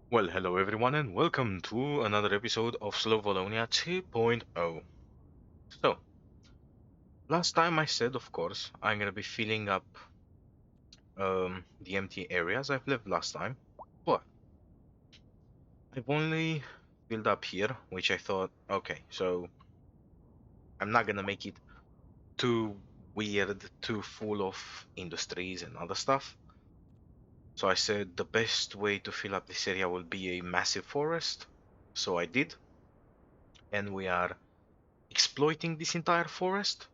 Well, hello everyone, and welcome to another episode of SlowVolonia 2.0. So, last time I said, of course, I'm gonna be filling up the empty areas I've left last time, but I've only filled up here, which I thought, okay, so I'm not gonna make it too weird, too full of industries and other stuff. So I said the best way to fill up this area will be a massive forest. So I did, and we are exploiting this entire forest.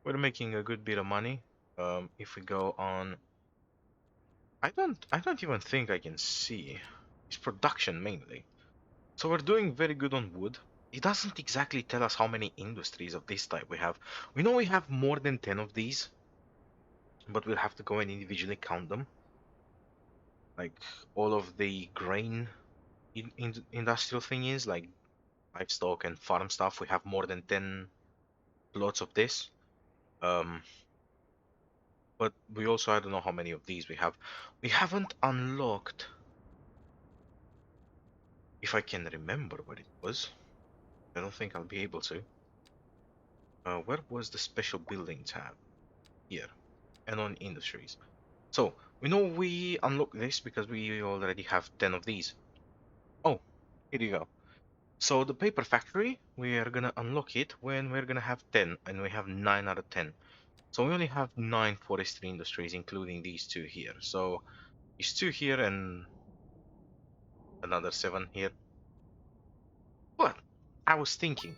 We're making a good bit of money. If we go on, I don't even think I can see. It's production mainly. So we're doing very good on wood. It doesn't exactly tell us how many industries of this type we have. We know we have more than 10 of these, but we'll have to go and individually count them. Like all of the grain industrial thing is, like livestock and farm stuff, we have more than 10 plots of this. Um, but we also, I don't know how many of these we have. We haven't unlocked, if I can remember what it was. I don't think I'll be able to. Where was the special building tab? Here. And on industries. So, we know we unlock this because we already have 10 of these. Oh, here you go. So the paper factory, we are gonna unlock it when we're gonna have 10, and we have 9 out of 10. So we only have 9 forestry industries, including these two here. So these two here and another 7 here. But I was thinking,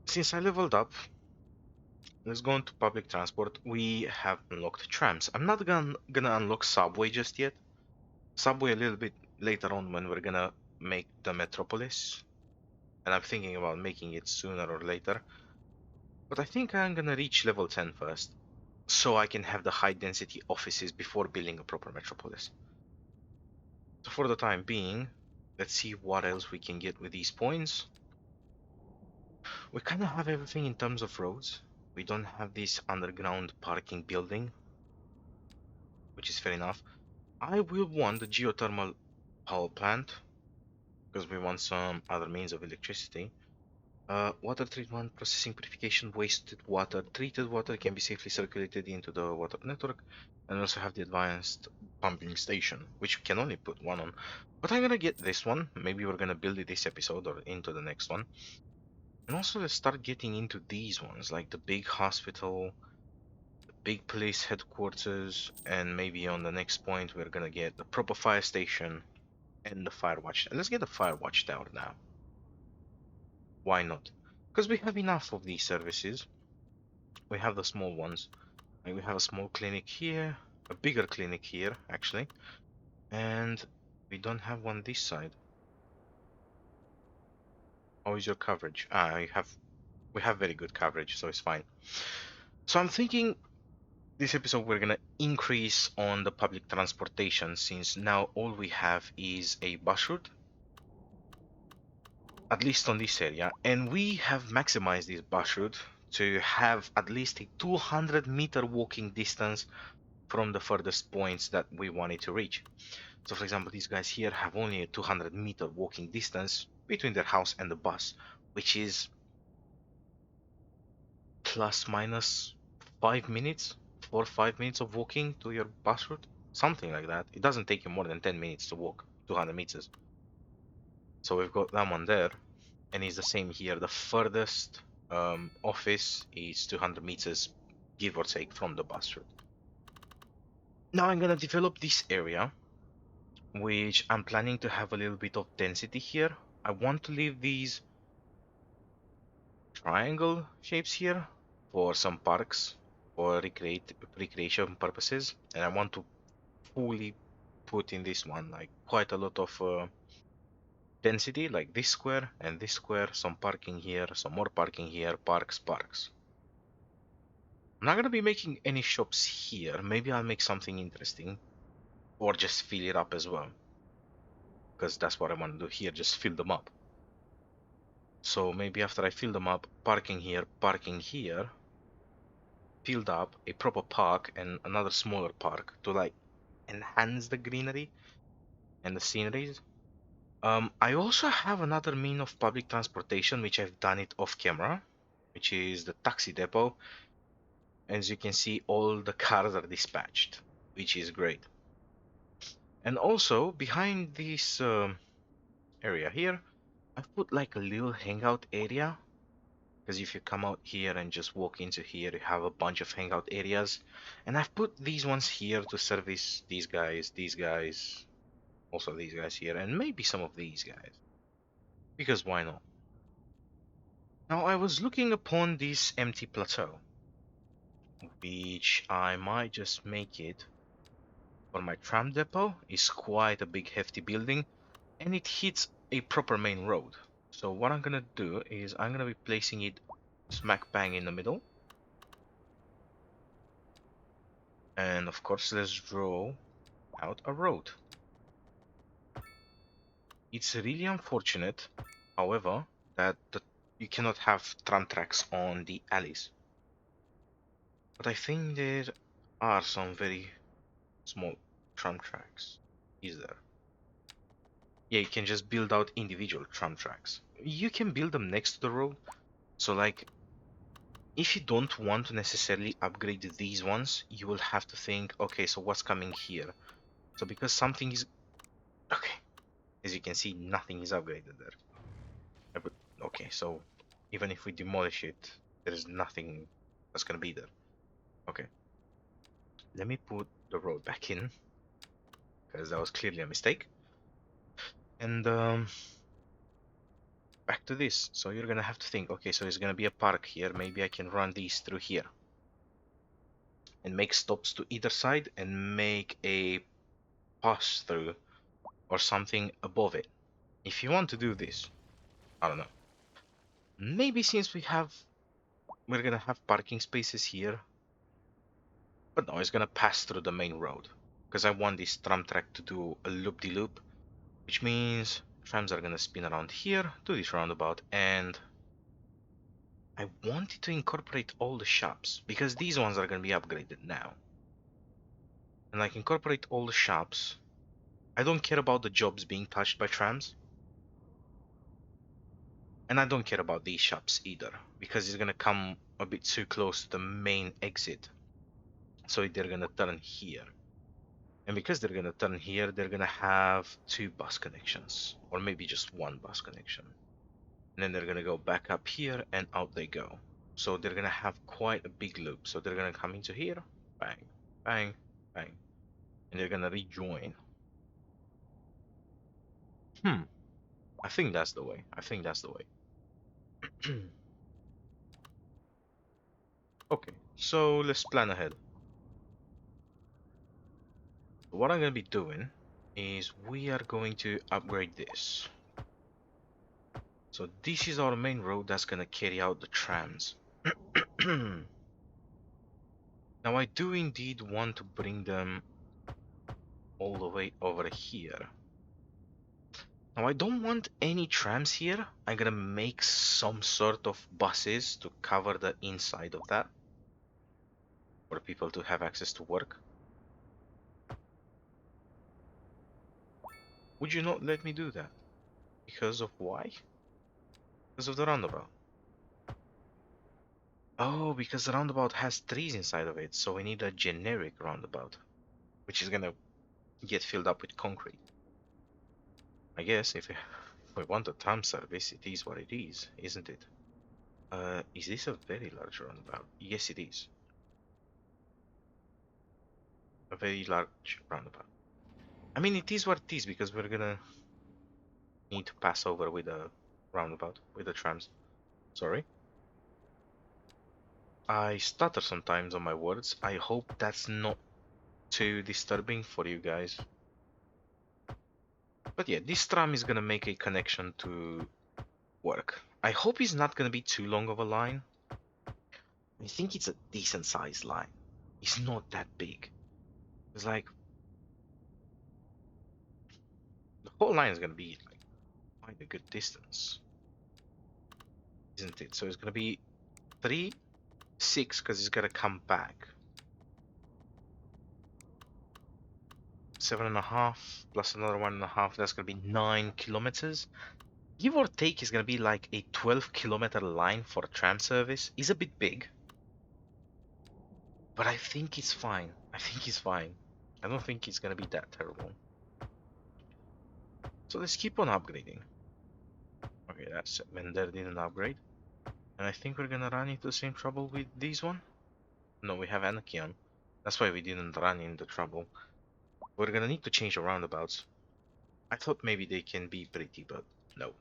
since I leveled up, let's go into public transport. We have unlocked trams. I'm not gonna unlock subway just yet. Subway a little bit later on when we're gonna make the metropolis. And I'm thinking about making it sooner or later. But I think I'm gonna reach level 10 first, so I can have the high density offices before building a proper metropolis. So for the time being, let's see what else we can get with these points. We kind of have everything in terms of roads. We don't have this underground parking building, which is fair enough. I will want the geothermal power plant because we want some other means of electricity. Water treatment, processing, purification, wasted water. Treated water can be safely circulated into the water network, and also have the advanced pumping station, which we can only put one on. But I'm gonna get this one. Maybe we're gonna build it this episode or into the next one. And also let's start getting into these ones, like the big hospital, big police headquarters, and maybe on the next point we're gonna get the proper fire station and the fire watch. Let's get the fire watchtower now. Why not? Because we have enough of these services. We have the small ones. Like we have a small clinic here, a bigger clinic here actually, and we don't have one this side. How is your coverage? We have very good coverage, so it's fine. So I'm thinking this episode we're gonna increase on the public transportation, since now all we have is a bus route, at least on this area, and we have maximized this bus route to have at least a 200-meter walking distance from the furthest points that we wanted to reach. So for example, these guys here have only a 200-meter walking distance between their house and the bus, which is plus minus 5 minutes, 4 or 5 minutes of walking to your bus route, something like that. It doesn't take you more than 10 minutes to walk 200 meters. So we've got that one there, and it's the same here. The furthest office is 200 meters, give or take, from the bus route. Now I'm gonna develop this area, which I'm planning to have a little bit of density here. I want to leave these triangle shapes here for some parks for recreation purposes, and I want to fully put in this one like quite a lot of density, like this square and this square, some parking here, some more parking here, parks. I'm not gonna be making any shops here. Maybe I'll make something interesting, or just fill it up as well, because that's what I want to do here, just fill them up. So maybe after I fill them up, parking here, filled up, a proper park and another smaller park to like enhance the greenery and the sceneries. I also have another mean of public transportation, which I've done it off camera, which is the taxi depot. As you can see, all the cars are dispatched, which is great. And also behind this area here, I've put like a little hangout area. Because if you come out here and just walk into here, you have a bunch of hangout areas. And I've put these ones here to service these guys, also these guys here, and maybe some of these guys. Because why not? Now I was looking upon this empty plateau, which I might just make it for my tram depot. It's quite a big hefty building, and it hits a proper main road. So what I'm gonna do is I'm gonna be placing it smack bang in the middle. And of course, let's draw out a road. It's really unfortunate, however, that you cannot have tram tracks on the alleys. But I think there are some very small tram tracks. Is there? Yeah, you can just build out individual tram tracks. You can build them next to the road. So like, if you don't want to necessarily upgrade these ones, you will have to think, okay, so what's coming here? So because something is... Okay, as you can see, nothing is upgraded there. Okay, so even if we demolish it, there is nothing that's gonna be there. Okay, let me put the road back in, because that was clearly a mistake. And back to this. So you're gonna have to think, okay, so there's gonna be a park here. Maybe I can run these through here and make stops to either side and make a pass through or something above it. If you want to do this, I don't know. Maybe since we're gonna have parking spaces here, but no, it's gonna pass through the main road because I want this tram track to do a loop-de-loop, which means trams are gonna spin around here to this roundabout, and I wanted to incorporate all the shops because these ones are gonna be upgraded now. And like incorporate all the shops. I don't care about the jobs being touched by trams. And I don't care about these shops either, because it's gonna come a bit too close to the main exit. So they're gonna turn here. And because they're gonna turn here, they're gonna have two bus connections, or maybe just one bus connection. And then they're gonna go back up here and out they go. So they're gonna have quite a big loop. So they're gonna come into here, bang, bang, bang, and they're gonna rejoin. I think that's the way. I think that's the way. Okay, so let's plan ahead. What I'm gonna be doing is we are going to upgrade this. So this is our main road that's gonna carry out the trams. Now I do indeed want to bring them all the way over here. Now I don't want any trams here. I'm gonna make some sort of buses to cover the inside of that for people to have access to work. Would you not let me do that? Because of why? Because of the roundabout. Oh, because the roundabout has trees inside of it, so we need a generic roundabout, which is gonna get filled up with concrete. I guess if we want a tram service, it is what it is, isn't it? Is this a very large roundabout? Yes, it is. A very large roundabout. I mean, it is what it is because we're gonna need to pass over with a roundabout, with the trams. Sorry. I stutter sometimes on my words. I hope that's not too disturbing for you guys. But yeah, this tram is gonna make a connection to work. I hope it's not gonna be too long of a line. I think it's a decent sized line. It's not that big. It's like the whole line is gonna be like quite a good distance, isn't it? So it's gonna be 3, 6 because it's gonna come back. 7.5 plus another 1.5, that's gonna be 9 kilometers. Give or take is gonna be like a 12-kilometer line for tram service. It's a bit big, but I think it's fine. I think it's fine. I don't think it's gonna be that terrible. So let's keep on upgrading. Okay, that's it. Mender didn't upgrade. And I think we're gonna run into the same trouble with this one. No, we have Anakion. That's why we didn't run into trouble. We're gonna need to change the roundabouts. I thought maybe they can be pretty, but no.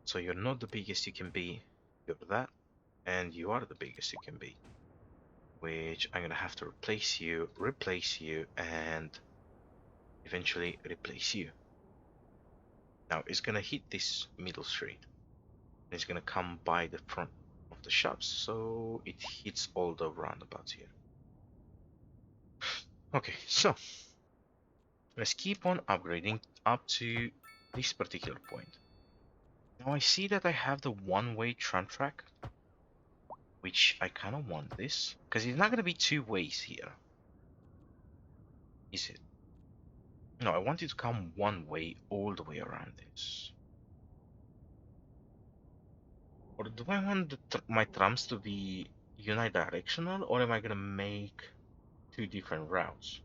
So you're not the biggest you can be. You're that, and you are the biggest you can be. Which I'm gonna have to replace you, and eventually replace you. Now it's gonna hit this middle street. It's gonna come by the front of the shops, so it hits all the roundabouts here. Okay, so let's keep on upgrading up to this particular point. Now I see that I have the one-way tram track, which I kind of want this, because it's not gonna be two ways here. Is it? No, I want it to come one way all the way around this. Or do I want my trams to be unidirectional, or am I gonna make two different routes?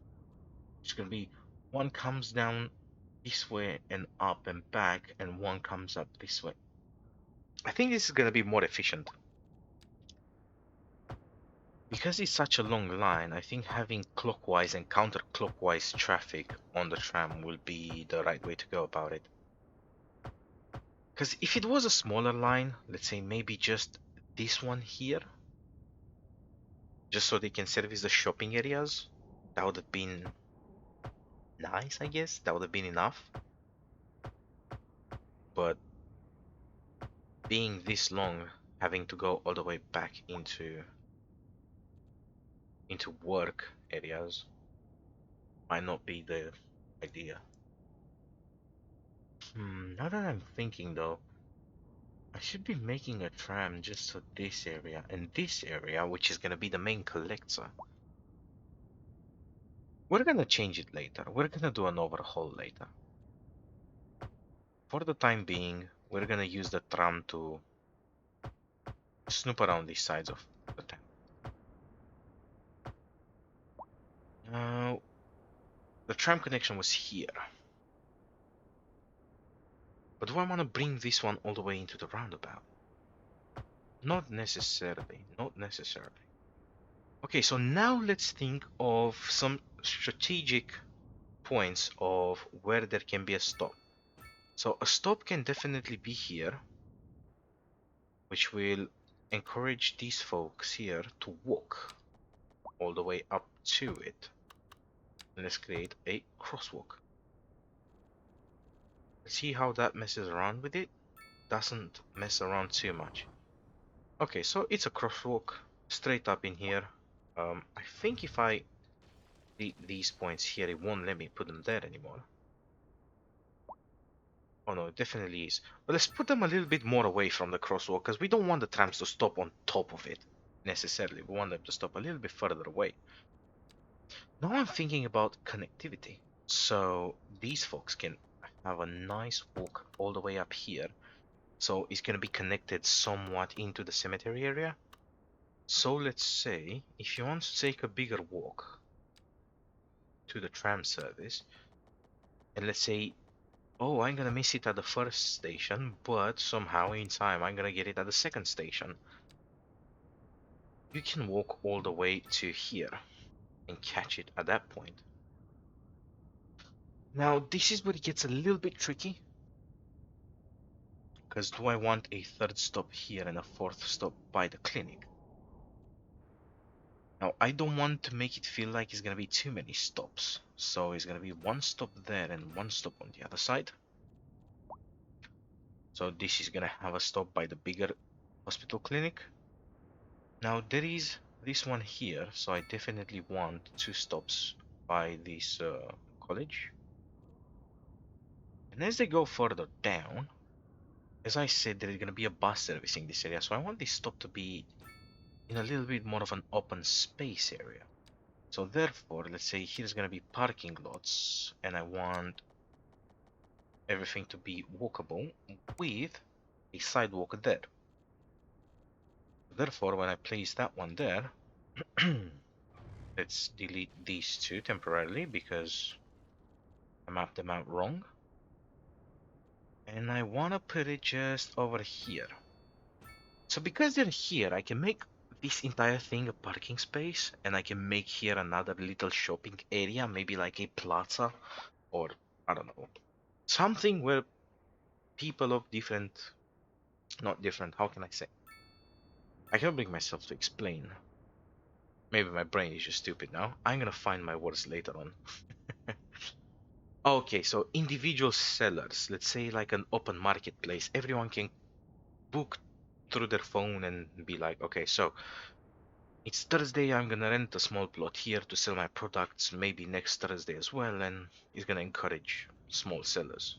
It's gonna be one comes down this way and up and back, and one comes up this way. I think this is gonna be more efficient. Because it's such a long line, I think having clockwise and counterclockwise traffic on the tram will be the right way to go about it. Because if it was a smaller line, let's say maybe just this one here, just so they can service the shopping areas, that would have been nice, I guess. That would have been enough. But being this long, having to go all the way back into work areas might not be the idea. Now that I'm thinking though, I should be making a tram just for this area and this area, which is gonna be the main collector. We're gonna change it later. We're gonna do an overhaul later. For the time being, we're gonna use the tram to snoop around these sides of the town. Now, the tram connection was here. But do I want to bring this one all the way into the roundabout? Not necessarily, not necessarily. Okay, so now let's think of some strategic points of where there can be a stop. So a stop can definitely be here, which will encourage these folks here to walk all the way up to it. And let's create a crosswalk. See how that messes around with it? Doesn't mess around too much. Okay, so it's a crosswalk straight up in here. I think if I delete these points here, it won't let me put them there anymore. Oh no, it definitely is. But let's put them a little bit more away from the crosswalk, because we don't want the trams to stop on top of it necessarily. We want them to stop a little bit further away. Now I'm thinking about connectivity. So these folks can have a nice walk all the way up here. So it's going to be connected somewhat into the cemetery area. So let's say if you want to take a bigger walk to the tram service, and let's say, oh, I'm gonna miss it at the first station, but somehow in time I'm gonna get it at the second station. You can walk all the way to here and catch it at that point. Now this is where it gets a little bit tricky, because do I want a third stop here and a fourth stop by the clinic? Now I don't want to make it feel like it's gonna be too many stops, so it's gonna be one stop there and one stop on the other side. So this is gonna have a stop by the bigger hospital clinic. Now there is this one here, so I definitely want two stops by this college. And as they go further down, as I said, there is gonna be a bus servicing this area, so I want this stop to be in a little bit more of an open space area. So therefore, let's say here's gonna be parking lots, and I want everything to be walkable with a sidewalk there. Therefore, when I place that one there, let's delete these two temporarily because I mapped them out wrong. And I want to put it just over here. So because they're here, I can make this entire thing a parking space, and I can make here another little shopping area, maybe like a plaza, or I don't know, something where people of different, not different, how can I say? I can't bring myself to explain. Maybe my brain is just stupid now. I'm gonna find my words later on. Okay, so individual sellers, let's say like an open marketplace, everyone can book through their phone and be like, okay, so it's Thursday, I'm gonna rent a small plot here to sell my products, maybe next Thursday as well, and it's gonna encourage small sellers.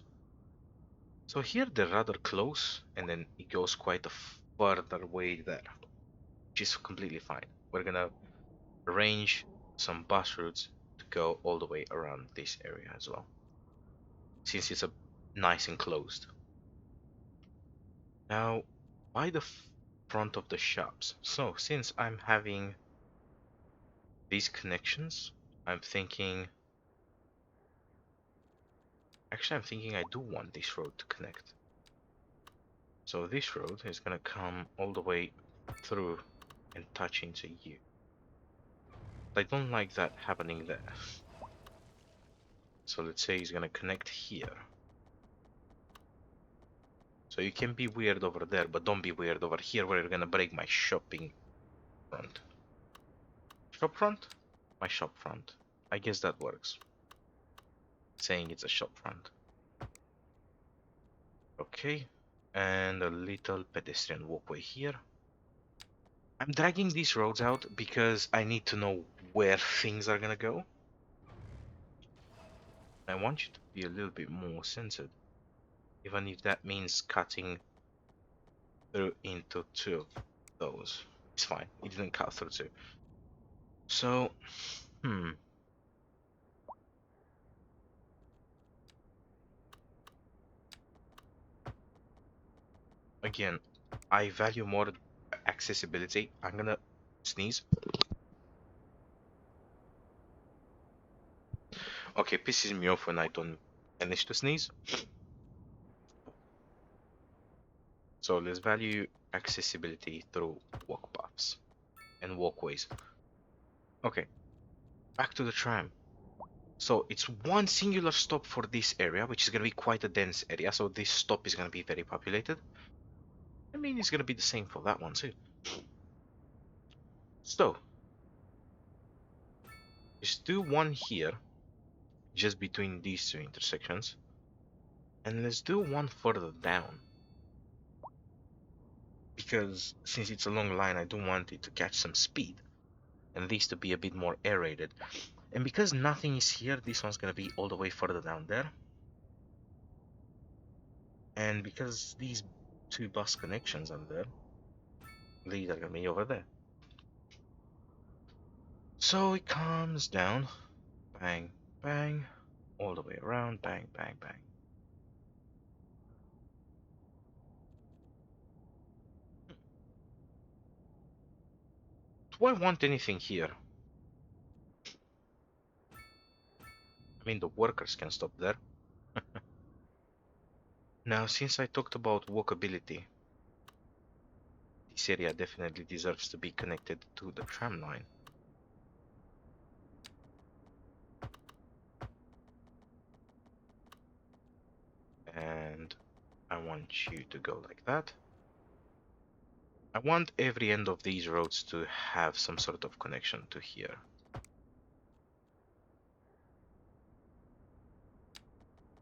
So here they're rather close, and then it goes quite a further way there, which is completely fine. We're gonna arrange some bus routes to go all the way around this area as well, since it's a nice enclosed. Now, by the front of the shops. So since I'm having these connections, I'm thinking, actually I'm thinking I do want this road to connect. So this road is gonna come all the way through and touch into you. I don't like that happening there. So let's say he's gonna connect here. So you can be weird over there, but don't be weird over here where you're gonna break my shopping front. Shop front? My shop front. I guess that works. Saying it's a shop front. Okay. And a little pedestrian walkway here. I'm dragging these roads out because I need to know where things are gonna go. I want you to be a little bit more censored, even if that means cutting through into two of those. It's fine, it didn't cut through two. So, again, I value more accessibility. I'm gonna sneeze. Okay, pisses me off when I don't manage to sneeze. So let's value accessibility through walk paths and walkways. Okay, back to the tram. So it's one singular stop for this area, which is going to be quite a dense area. So this stop is going to be very populated. I mean, it's going to be the same for that one too. So just do one here, just between these two intersections. And let's do one further down. Because since it's a long line, I do want it to catch some speed. And these to be a bit more aerated. And because nothing is here, this one's going to be all the way further down there. And because these two bus connections are there, these are going to be over there. So it comes down, bang, bang, all the way around, bang, bang, bang. Do I want anything here? I mean, the workers can stop there. Now, since I talked about walkability, this area definitely deserves to be connected to the tram line. And I want you to go like that. I want every end of these roads to have some sort of connection to here.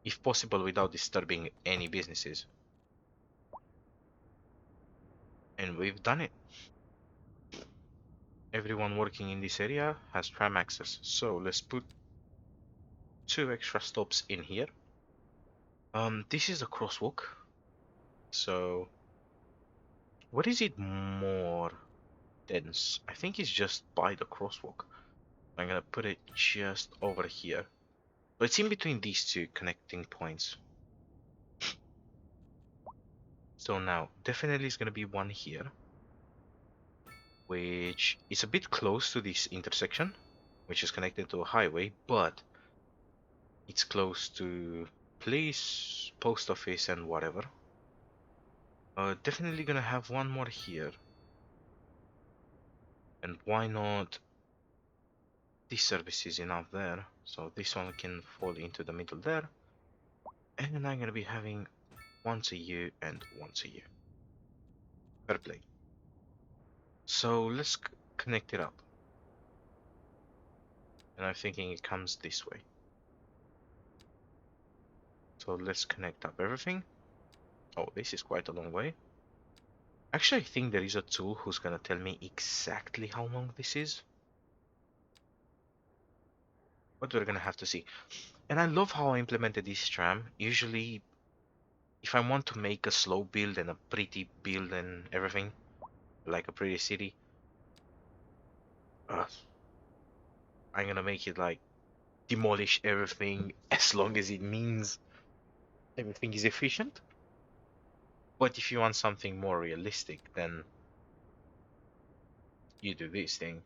If possible, without disturbing any businesses. And we've done it. Everyone working in this area has tram access. So let's put two extra stops in here. This is a crosswalk. So what is it more dense? I think it's just by the crosswalk. I'm gonna put it just over here. So it's in between these two connecting points. So now, definitely is gonna be one here, which is a bit close to this intersection, which is connected to a highway, but it's close to police, post office, and whatever. Definitely gonna have one more here. And why not? This service is enough there, so this one can fall into the middle there. And I'm gonna be having once a year and once a year. Fair play. So let's connect it up. And I'm thinking it comes this way. So let's connect up everything. Oh, this is quite a long way. Actually, I think there is a tool who's gonna tell me exactly how long this is. But we're gonna have to see. And I love how I implemented this tram. Usually, if I want to make a slow build and a pretty build and everything, like a pretty city, uh, I'm gonna make it like demolish everything as long as it means everything is efficient. But if you want something more realistic, then you do this thing.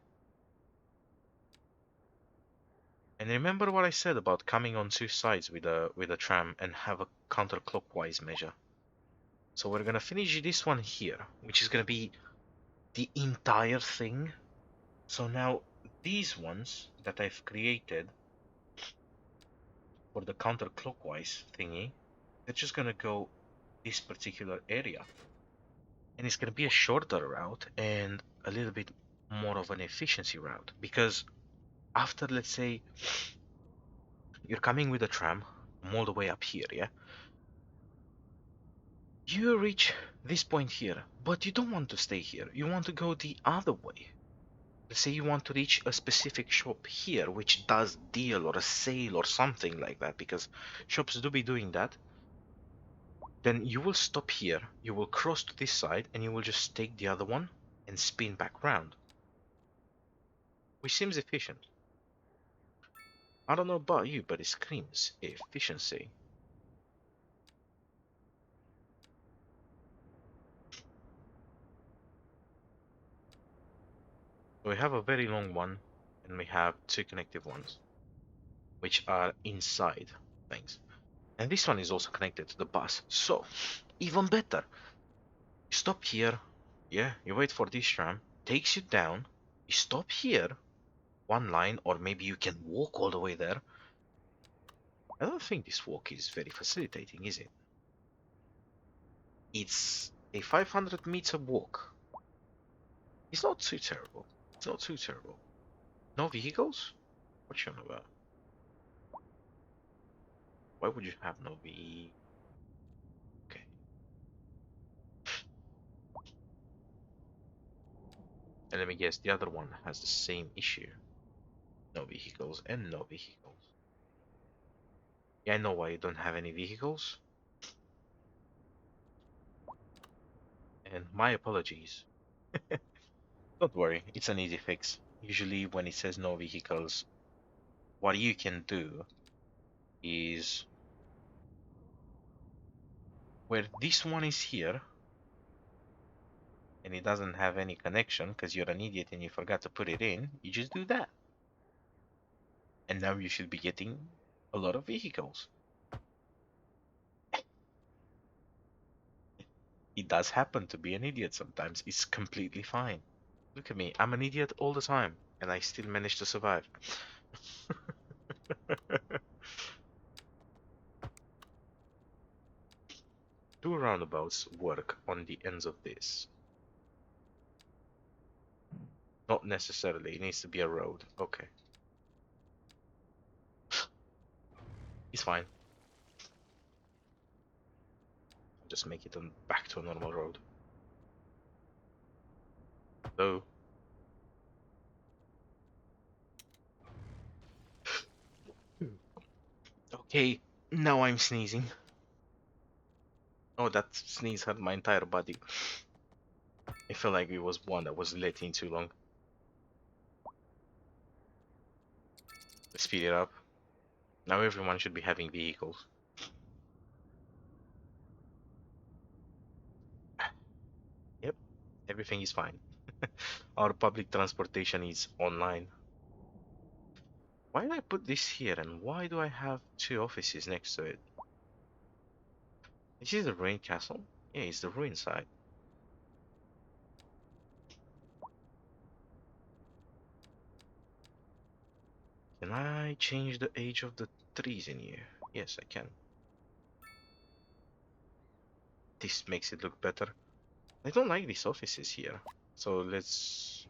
And remember what I said about coming on two sides with a tram and have a counterclockwise measure. So we're gonna finish this one here, which is gonna be the entire thing. So now these ones that I've created for the counterclockwise thingy, they're just gonna go this particular area. And it's gonna be a shorter route and a little bit more of an efficiency route, because after, let's say, you're coming with a tram all the way up here, yeah? You reach this point here, but you don't want to stay here. You want to go the other way. Let's say you want to reach a specific shop here, which does deal or a sale or something like that, because shops do be doing that. Then you will stop here, you will cross to this side, and you will just take the other one and spin back round. Which seems efficient. I don't know about you, but it screams efficiency. So we have a very long one, and we have two connective ones, which are inside things. And this one is also connected to the bus, so even better. You stop here, yeah, you wait for this tram, takes you down, you stop here, one line, or maybe you can walk all the way there. I don't think this walk is very facilitating, is it? It's a 500-meter walk. It's not too terrible. It's not too terrible. No vehicles? What you on about? Why would you have no V? Okay. And let me guess, the other one has the same issue. No vehicles and no vehicles. Yeah, I know why you don't have any vehicles. And my apologies. Don't worry, it's an easy fix. Usually when it says no vehicles, what you can do is where this one is here and it doesn't have any connection because you're an idiot and you forgot to put it in, you just do that. And now you should be getting a lot of vehicles. It does happen to be an idiot sometimes. It's completely fine. Look at me, I'm an idiot all the time and I still manage to survive. Two roundabouts work on the ends of this. Not necessarily, it needs to be a road. Okay. It's fine. Just make it on back to a normal road. So okay, now I'm sneezing. Oh, that sneeze hurt my entire body. I felt like it was one that was let in too long. speed it up. Now everyone should be having vehicles. Yep, everything is fine. Our public transportation is online. Why did I put this here and why do I have two offices next to it? This is the ruin castle? Yeah, it's the ruin side. Can I change the age of the trees in here? Yes, I can. This makes it look better. I don't like these offices here, so let's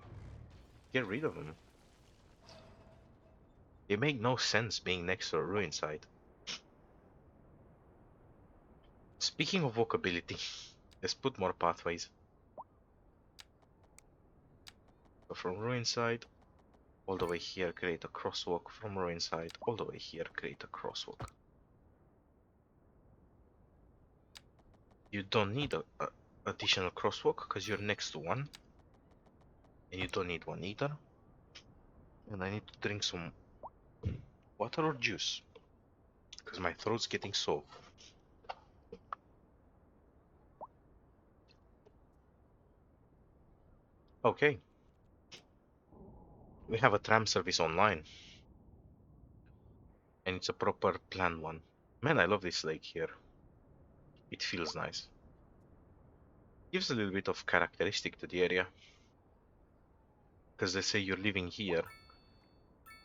get rid of them. They make no sense being next to a ruin site. Speaking of walkability, let's put more pathways. So from ruin site, all the way here, create a crosswalk. From ruin site, all the way here, create a crosswalk. You don't need a additional crosswalk because you're next to one. And you don't need one either. And I need to drink some water or juice because my throat's getting sore. Okay, we have a tram service online and it's a proper planned one. Man, I love this lake here. It feels nice. Gives a little bit of characteristic to the area. Because let's say you're living here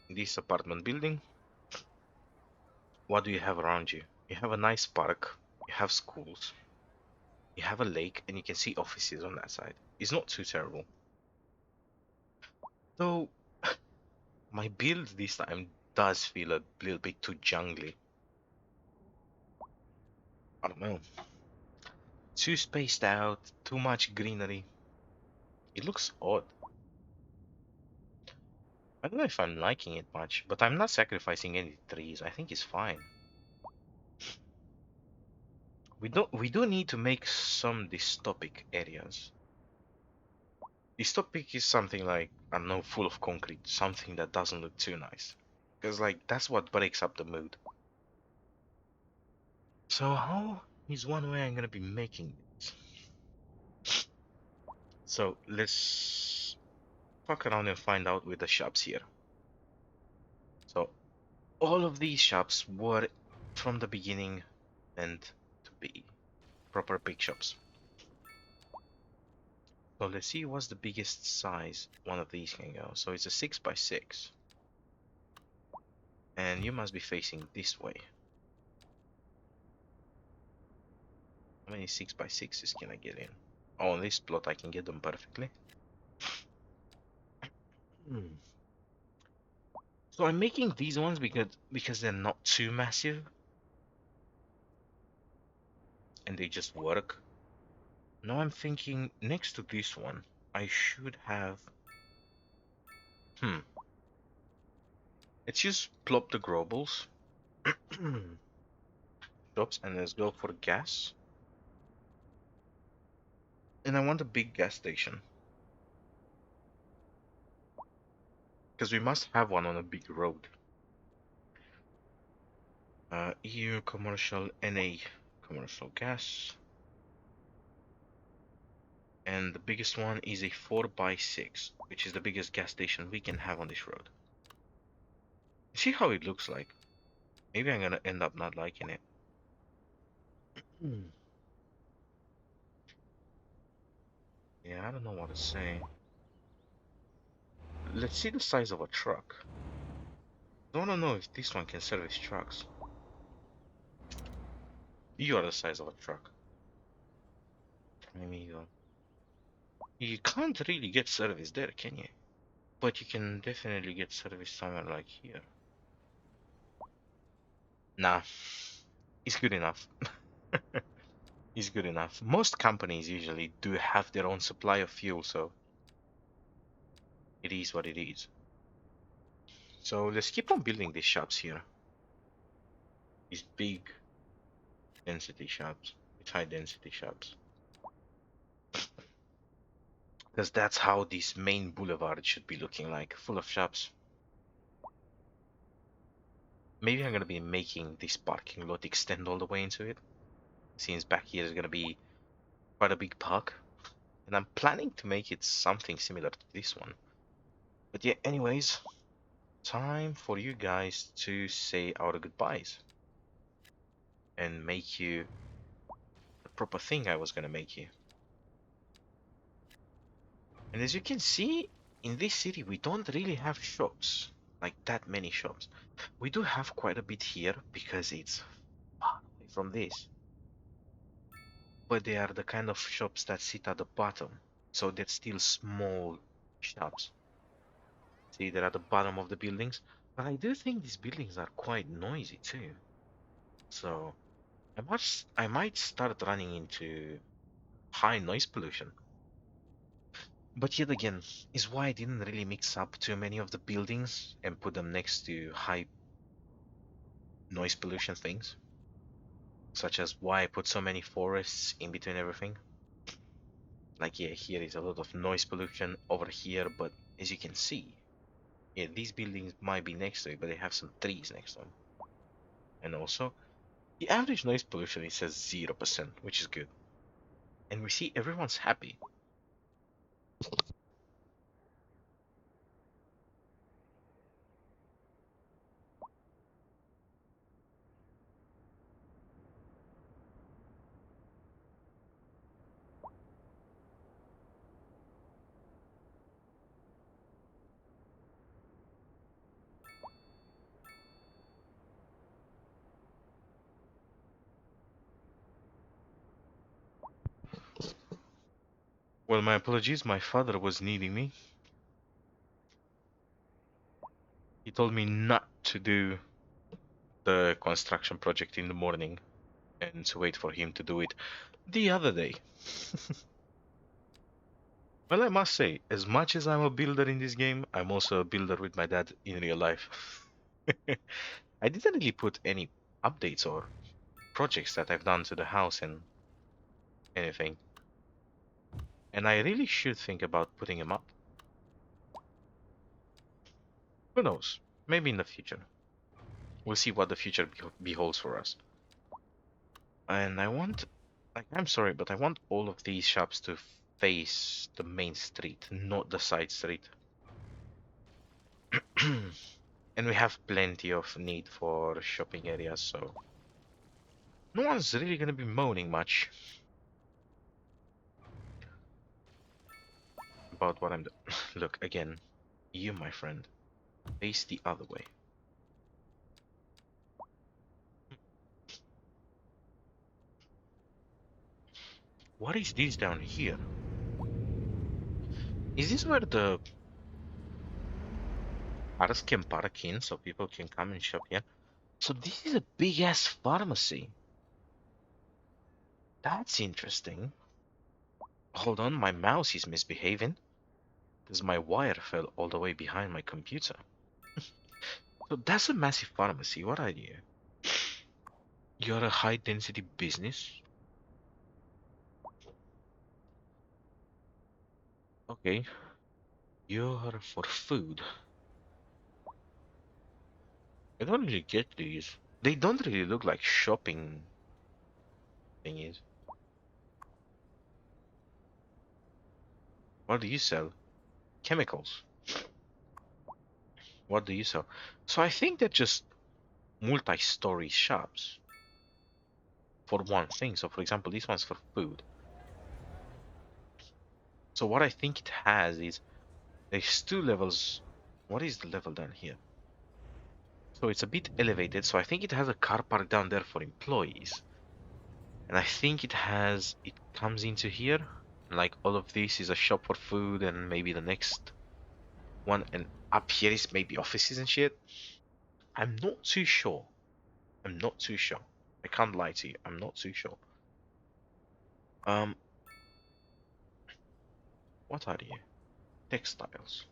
in this apartment building. What do you have around you? You have a nice park, you have schools, you have a lake, and you can see offices on that side. It's not too terrible. Though my build this time does feel a little bit too jungly. I don't know. Too spaced out, too much greenery. It looks odd. I don't know if I'm liking it much, but I'm not sacrificing any trees. I think it's fine. We do need to make some dystopic areas. Dystopic is something like, I don't know, full of concrete, something that doesn't look too nice. Because like that's what breaks up the mood. So how is one way I'm gonna be making this? So let's fuck around and find out with the shops here. So all of these shops were from the beginning meant to be proper big shops. So let's see what's the biggest size one of these can go. So it's a 6x6. And you must be facing this way. How many 6x6s can I get in? Oh, on this plot I can get them perfectly. So I'm making these ones because they're not too massive. And they just work. Now I'm thinking next to this one, I should have... Let's just plop the grobles. Shops, and let's go for gas. And I want a big gas station. Because we must have one on a big road. EU commercial, NA commercial gas. And the biggest one is a 4x6, which is the biggest gas station we can have on this road. See how it looks like. Maybe I'm gonna end up not liking it. Yeah, I don't know what to say. Let's see the size of a truck. I wanna know if this one can service trucks. You are the size of a truck. Maybe you can't really get service there, can you? But you can definitely get service somewhere like here. Nah, it's good enough. It's good enough. Most companies usually do have their own supply of fuel, so it is what it is. So let's keep on building these shops here. These big density shops, with high density shops. Because that's how this main boulevard should be looking like, full of shops. maybe I'm gonna be making this parking lot extend all the way into it, since back here is gonna be quite a big park, and I'm planning to make it something similar to this one. But yeah, anyways, time for you guys to say our goodbyes and make you the proper thing I was gonna make you. And as you can see, in this city, we don't really have shops, like that many shops. We do have quite a bit here because it's far away from this. But they are the kind of shops that sit at the bottom. So they're still small shops. See, they're at the bottom of the buildings. But I do think these buildings are quite noisy too. So I might start running into high noise pollution. But yet again, is why I didn't really mix up too many of the buildings and put them next to high noise pollution things. Such as why I put so many forests in between everything. Like, yeah, here is a lot of noise pollution over here, but as you can see, yeah, these buildings might be next to it, but they have some trees next to them. And also, the average noise pollution it says 0%, which is good. And we see everyone's happy. Well, my apologies, my father was needing me. He told me not to do the construction project in the morning and to wait for him to do it the other day. Well, I must say, as much as I'm a builder in this game, I'm also a builder with my dad in real life. I didn't really put any updates or projects that I've done to the house and anything. And I really should think about putting them up. Who knows? Maybe in the future. We'll see what the future beholds for us. And I want, like, I'm sorry, but I want all of these shops to face the main street, not the side street. And we have plenty of need for shopping areas, so no one's really gonna be moaning much about what I'm doing. Look, again, you, my friend, face the other way. What is this down here? Is this where the cars can park in so people can come and shop here? So this is a big ass pharmacy. That's interesting. Hold on, my mouse is misbehaving because my wire fell all the way behind my computer. So that's a massive pharmacy. What are you? You're a high density business? Okay. You're for food. I don't really get these. They don't really look like shopping thingies. What do you sell? Chemicals. What do you sell? So I think they're just multi-story shops for one thing. So for example, this one's for food. So what I think it has is there's two levels. What is the level down here? So it's a bit elevated. So I think it has a car park down there for employees. And I think it comes into here. Like all of this is a shop for food and maybe the next one. And up here is maybe offices and shit. I'm not too sure. I'm not too sure. I can't lie to you. I'm not too sure. Um, what are you? Textiles.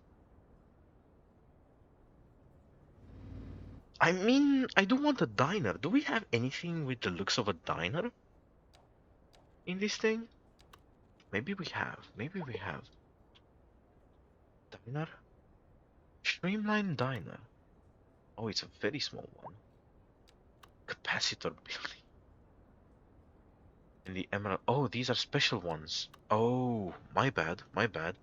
I mean, I do want a diner. Do we have anything with the looks of a diner in this thing? Maybe we have. Maybe we have. Diner? Streamline diner. Oh, it's a very small one. capacitor building. And the emerald. Oh, these are special ones. Oh, my bad, my bad.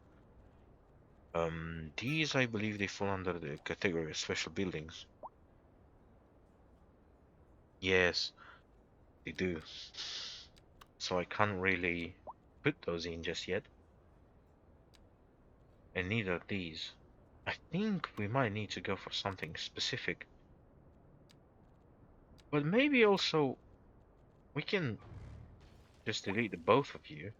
These I believe they fall under the category of special buildings. Yes, they do. So I can't really put those in just yet. And neither of these. I think we might need to go for something specific. But maybe also we can just delete the both of you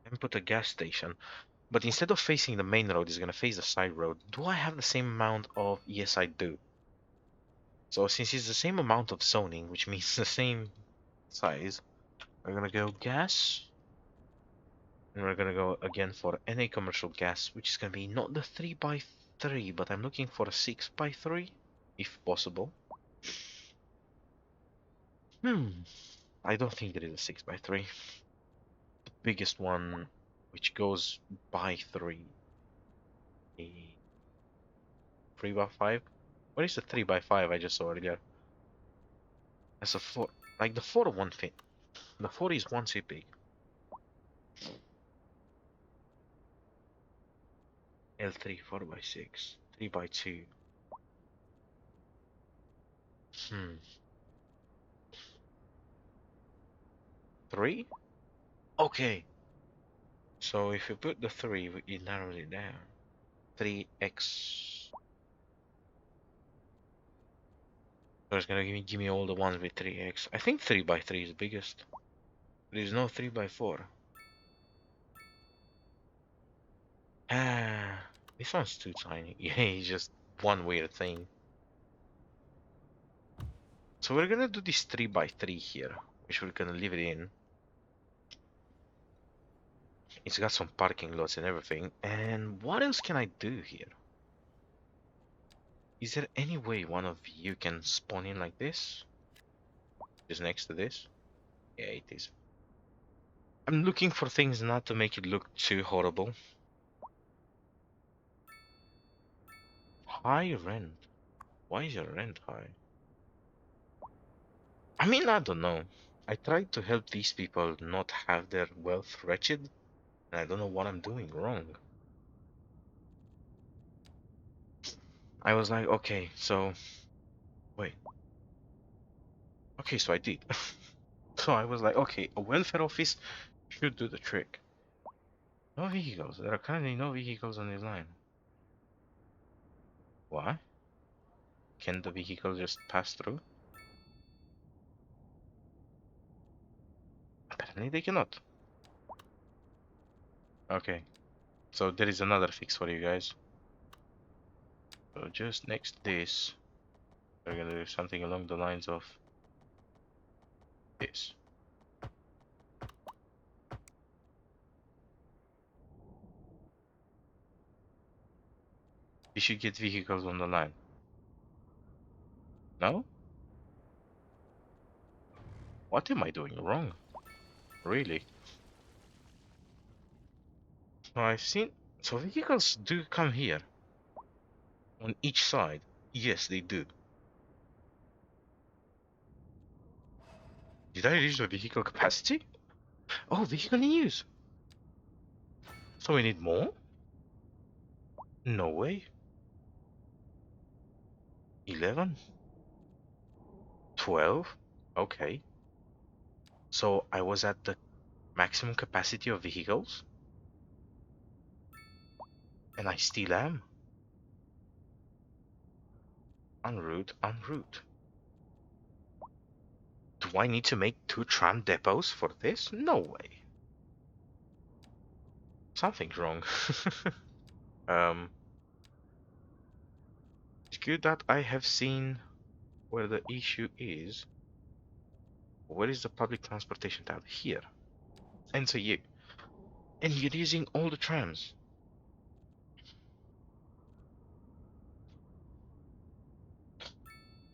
and put a gas station. But instead of facing the main road, it's gonna face the side road. Do I have the same amount of... Yes, I do. So since it's the same amount of zoning, which means the same size, we're gonna go gas. And we're gonna go again for NA commercial gas, which is gonna be not the 3x3, but I'm looking for a 6x3, if possible. I don't think there is a 6x3. The biggest one, which goes by 3, a 3x5. What is the 3x5 I just saw earlier? That's a 4. Like the 4 one fit. The 4 is one too big. L3 4x6, 3x2. 3? Okay. So if you put the 3, it narrows it down. 3x. So it's gonna give me all the ones with 3x. I think 3x3 is the biggest. There's no 3x4. Ah, this one's too tiny. Yeah, it's just one weird thing. So we're gonna do this 3x3 here, which we're gonna leave it in. It's got some parking lots and everything. And what else can I do here? Is there any way one of you can spawn in like this? Just next to this? Yeah, it is. I'm looking for things not to make it look too horrible. High rent. Why is your rent high? I mean, I don't know. I tried to help these people not have their wealth wretched, and I don't know what I'm doing wrong. I was like, okay, so... Wait. Okay, so I did. So I was like, okay, a welfare office should do the trick. No vehicles. There are currently no vehicles on this line. Why? Can the vehicle just pass through? Apparently they cannot. Okay, so there is another fix for you guys. So just next to this, we're gonna do something along the lines of this. You should get vehicles on the line. No? What am I doing wrong? Really? No, I've seen... So vehicles do come here. On each side. Yes, they do. Did I reach the vehicle capacity? Oh, vehicle in use. So we need more? No way. 11? 12? Okay. So I was at the maximum capacity of vehicles? And I still am. En route, en route. Do I need to make 2 tram depots for this? No way. Something's wrong. um, it's good that I have seen where the issue is. Where is the public transportation tab? Here. Enter you. And you're using all the trams.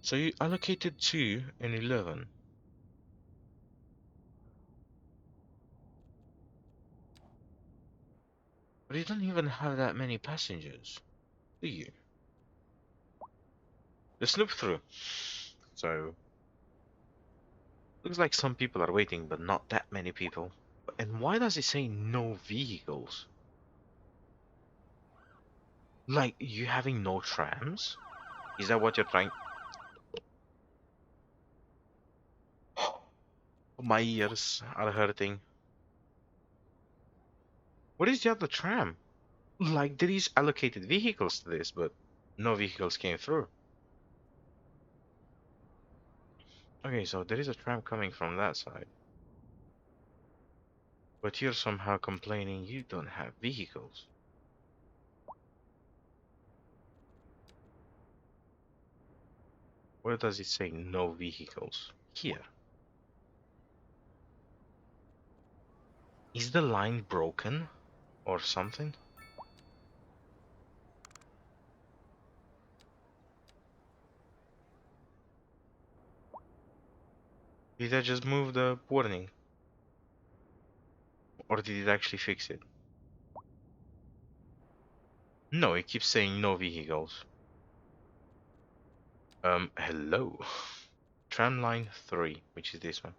So you allocated 2 and 11. But you don't even have that many passengers, do you? Let's snoop through. So, looks like some people are waiting, but not that many people. And why does it say no vehicles? Like, you having no trams? Is that what you're trying? My ears are hurting. What is the other tram? Like, there is allocated vehicles to this, but no vehicles came through. Okay, so there is a tram coming from that side. But you're somehow complaining you don't have vehicles. Where does it say no vehicles? Here. Is the line broken or something? Did I just move the warning? Or did it actually fix it? No, it keeps saying no vehicles. Hello. Tram line 3, which is this one.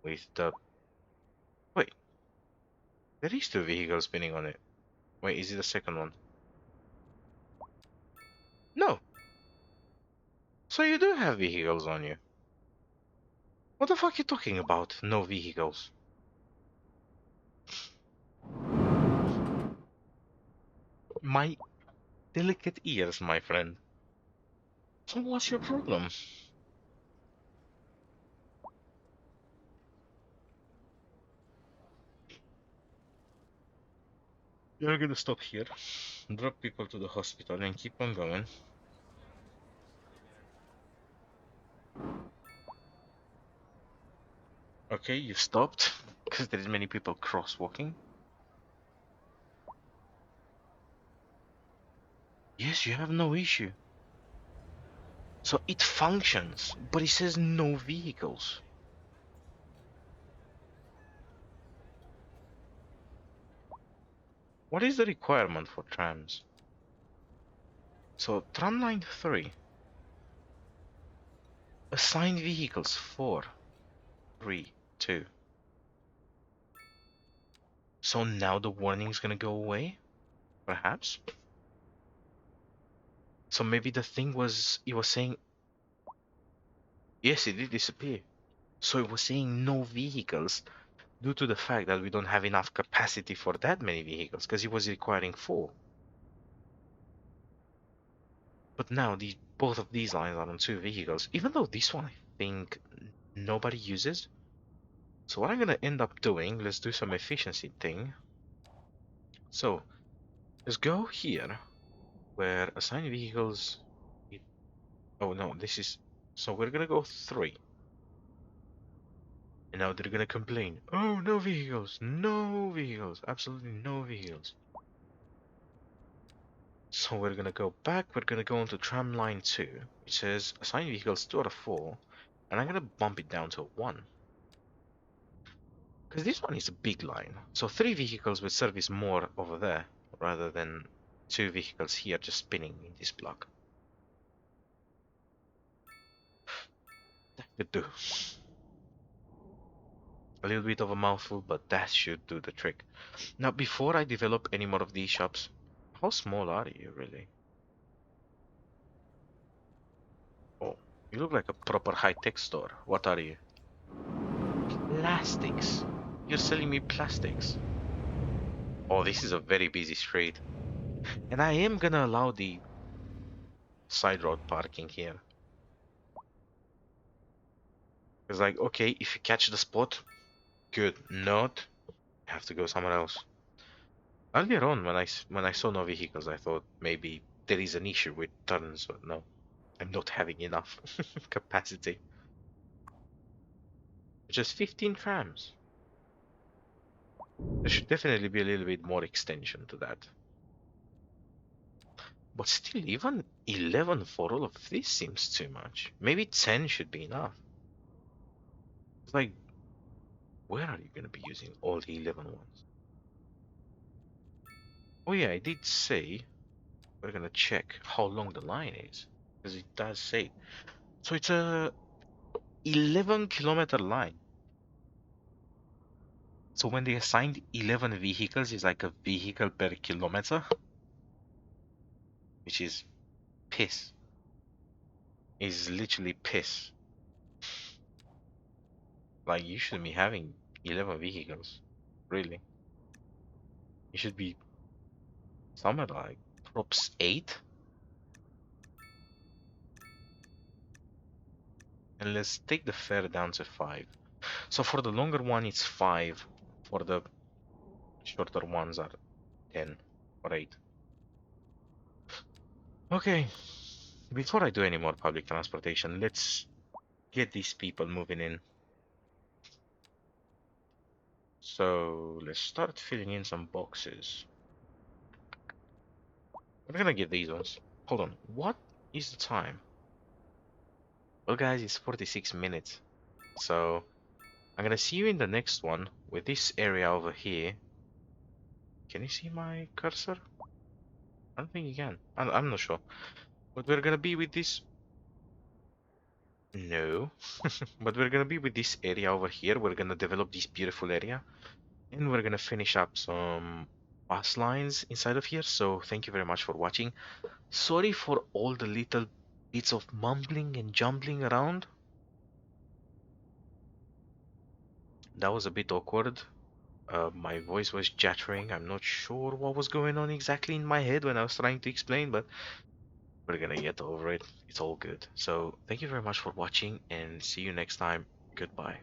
With the... Wait, there is two vehicles spinning on it. Wait, is it the second one? No. So you do have vehicles on you. What the fuck are you talking about? No vehicles. My delicate ears, my friend. So what's your problem? You're gonna stop here, drop people to the hospital, and keep on going. Okay, you stopped because there's many people crosswalking. Yes, you have no issue. So it functions, but it says no vehicles. What is the requirement for trams? So tram line 3. Assigned vehicles 4, 3, 2. So now the warning is gonna go away? Perhaps? So maybe the thing was, it was saying, yes, it did disappear. So it was saying no vehicles due to the fact that we don't have enough capacity for that many vehicles, because it was requiring 4. But now both of these lines are on 2 vehicles, even though this one I think nobody uses. So what I'm gonna end up doing, let's do some efficiency thing. So let's go here where assign vehicles. Oh no, this is, so we're gonna go 3. And now they're gonna complain. Oh, no vehicles, no vehicles, absolutely no vehicles. So we're gonna go back, we're gonna go into tram line 2, which says assign vehicles 2 out of 4, and I'm gonna bump it down to 1. Because this one is a big line, so 3 vehicles will service more over there, rather than 2 vehicles here just spinning in this block. That could do. A little bit of a mouthful, but that should do the trick. Now, before I develop any more of these shops, how small are you really? Oh, you look like a proper high-tech store. What are you? Plastics. You're selling me plastics. Oh, this is a very busy street. And I am gonna allow the side road parking here. It's like, okay, if you catch the spot, good. Not, you have to go somewhere else. Earlier on, when I saw no vehicles, I thought maybe there is an issue with turns, but no. I'm not having enough capacity. Just 15 trams. There should definitely be a little bit more extension to that. But still, even 11 for all of this seems too much. Maybe 10 should be enough. It's like, where are you going to be using all the 11 ones? Oh yeah, I did say we're going to check how long the line is. because it does say. So it's a 11-kilometer line. So when they assigned 11 vehicles, it's like a vehicle per kilometer, which is piss. Is literally piss. Like you shouldn't be having 11 vehicles, really. You should be somewhere like props 8. And let's take the fare down to 5. So for the longer one, it's 5. For the shorter ones are 10 or 8. Okay, before I do any more public transportation, let's get these people moving in. So let's start filling in some boxes. We're gonna get these ones. Hold on, what is the time? Well, guys, it's 46 minutes. So I'm gonna see you in the next one with this area over here. Can you see my cursor? I don't think you can. I'm not sure. But we're gonna be with this. No. But we're gonna be with this area over here. We're gonna develop this beautiful area. And we're gonna finish up some bus lines inside of here. So thank you very much for watching. Sorry for all the little bits of mumbling and jumbling around. That was a bit awkward. My voice was jattering. I'm not sure what was going on exactly in my head when I was trying to explain, but we're gonna get over it. It's all good. So thank you very much for watching and see you next time. Goodbye.